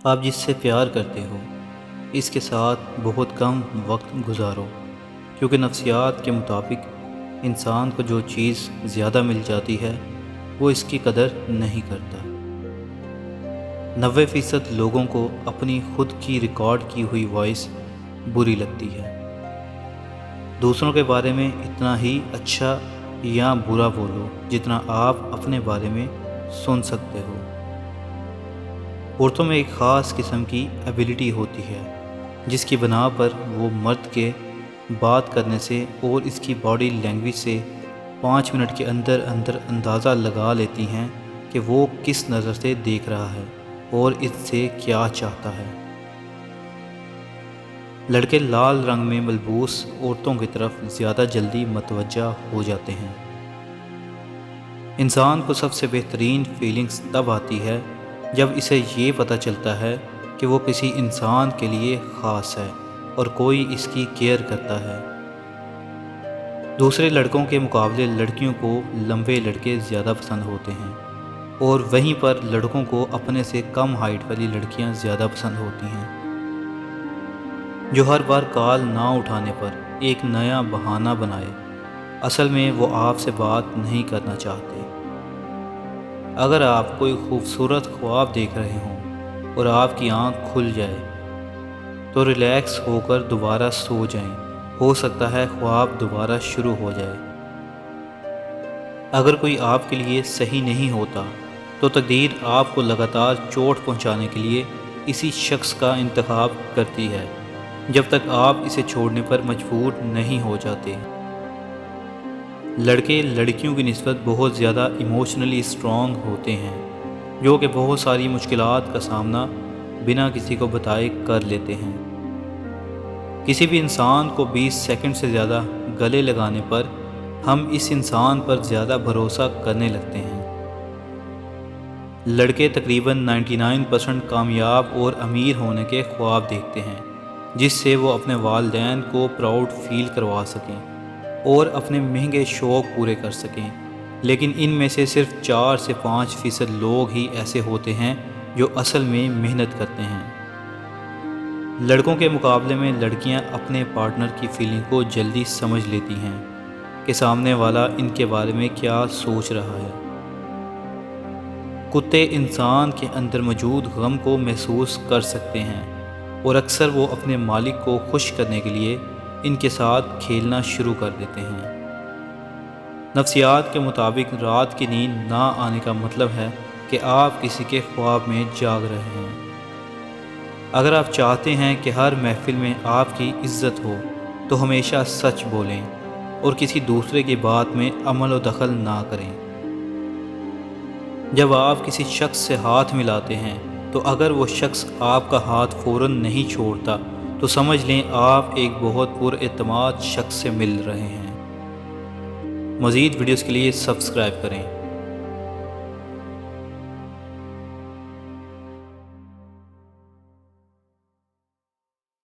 آپ جس سے پیار کرتے ہو اس کے ساتھ بہت کم وقت گزارو، کیونکہ نفسیات کے مطابق انسان کو جو چیز زیادہ مل جاتی ہے وہ اس کی قدر نہیں کرتا۔ 90% لوگوں کو اپنی خود کی ریکارڈ کی ہوئی وائس بری لگتی ہے۔ دوسروں کے بارے میں اتنا ہی اچھا یا برا بولو جتنا آپ اپنے بارے میں سن سکتے ہو۔ عورتوں میں ایک خاص قسم کی ایبلٹی ہوتی ہے جس کی بنا پر وہ مرد کے بات کرنے سے اور اس کی باڈی لینگویج سے 5 منٹ کے اندر اندر اندازہ لگا لیتی ہیں کہ وہ کس نظر سے دیکھ رہا ہے اور اس سے کیا چاہتا ہے۔ لڑکے لال رنگ میں ملبوس عورتوں کی طرف زیادہ جلدی متوجہ ہو جاتے ہیں۔ انسان کو سب سے بہترین فیلنگز تب آتی ہے جب اسے یہ پتہ چلتا ہے کہ وہ کسی انسان کے لیے خاص ہے اور کوئی اس کی کیئر کرتا ہے۔ دوسرے لڑکوں کے مقابلے لڑکیوں کو لمبے لڑکے زیادہ پسند ہوتے ہیں، اور وہیں پر لڑکوں کو اپنے سے کم ہائٹ والی لڑکیاں زیادہ پسند ہوتی ہیں، جو ہر بار کال نہ اٹھانے پر ایک نیا بہانہ بنائے۔ اصل میں وہ آپ سے بات نہیں کرنا چاہتے۔ اگر آپ کوئی خوبصورت خواب دیکھ رہے ہوں اور آپ کی آنکھ کھل جائے تو ریلیکس ہو کر دوبارہ سو جائیں، ہو سکتا ہے خواب دوبارہ شروع ہو جائے۔ اگر کوئی آپ کے لیے صحیح نہیں ہوتا تو تقدیر آپ کو لگاتار چوٹ پہنچانے کے لیے اسی شخص کا انتخاب کرتی ہے جب تک آپ اسے چھوڑنے پر مجبور نہیں ہو جاتے۔ لڑکے لڑکیوں کی نسبت بہت زیادہ ایموشنلی اسٹرانگ ہوتے ہیں، جو کہ بہت ساری مشکلات کا سامنا بنا کسی کو بتائے کر لیتے ہیں۔ کسی بھی انسان کو 20 سیکنڈ سے زیادہ گلے لگانے پر ہم اس انسان پر زیادہ بھروسہ کرنے لگتے ہیں۔ لڑکے تقریباً 99% کامیاب اور امیر ہونے کے خواب دیکھتے ہیں، جس سے وہ اپنے والدین کو پراؤڈ فیل کروا سکیں اور اپنے مہنگے شوق پورے کر سکیں، لیکن ان میں سے صرف 4 سے 5% لوگ ہی ایسے ہوتے ہیں جو اصل میں محنت کرتے ہیں۔ لڑکوں کے مقابلے میں لڑکیاں اپنے پارٹنر کی فیلنگ کو جلدی سمجھ لیتی ہیں کہ سامنے والا ان کے بارے میں کیا سوچ رہا ہے۔ کتے انسان کے اندر موجود غم کو محسوس کر سکتے ہیں اور اکثر وہ اپنے مالک کو خوش کرنے کے لیے ان کے ساتھ کھیلنا شروع کر دیتے ہیں۔ نفسیات کے مطابق رات کی نیند نہ آنے کا مطلب ہے کہ آپ کسی کے خواب میں جاگ رہے ہیں۔ اگر آپ چاہتے ہیں کہ ہر محفل میں آپ کی عزت ہو تو ہمیشہ سچ بولیں اور کسی دوسرے کی بات میں عمل و دخل نہ کریں۔ جب آپ کسی شخص سے ہاتھ ملاتے ہیں تو اگر وہ شخص آپ کا ہاتھ فوراً نہیں چھوڑتا تو سمجھ لیں آپ ایک بہت پر اعتماد شخص سے مل رہے ہیں۔ مزید ویڈیوز کے لیے سبسکرائب کریں۔